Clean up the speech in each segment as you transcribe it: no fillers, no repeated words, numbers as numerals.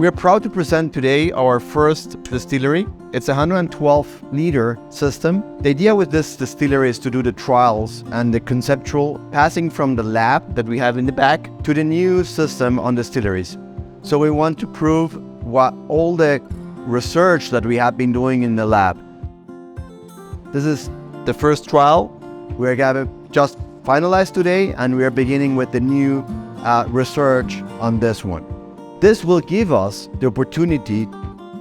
We're proud to present today our first distillery. It's a 112-liter system. The idea with this distillery is to do the trials and the conceptual passing from the lab that we have in the back to the new system on distilleries. So we want to prove what all the research that we have been doing in the lab. This is the first trial. We're going to just finalize today, and we are beginning with the new research on this one. This will give us the opportunity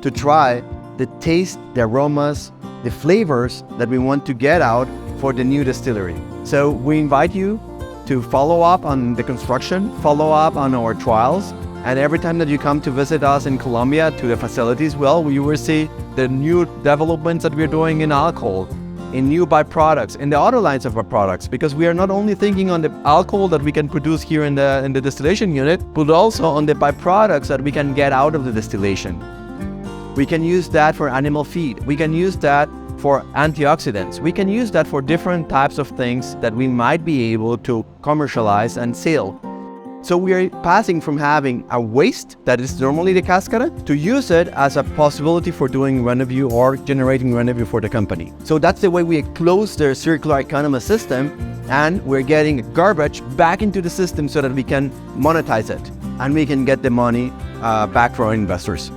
to try the taste, the aromas, the flavors that we want to get out for the new distillery. So we invite you to follow up on the construction, follow up on our trials, and every time that you come to visit us in Colombia to the facilities, well, you will see the new developments that we're doing in alcohol, in new byproducts, in the other lines of our products, because we are not only thinking on the alcohol that we can produce here in the distillation unit, but also on the byproducts that we can get out of the distillation. We can use that for animal feed. We can use that for antioxidants. We can use that for different types of things that we might be able to commercialize and sell. So we are passing from having a waste that is normally the cascara to use it as a possibility for doing revenue or generating revenue for the company. So that's the way we close the circular economy system, and we're getting garbage back into the system so that we can monetize it and we can get the money back for our investors.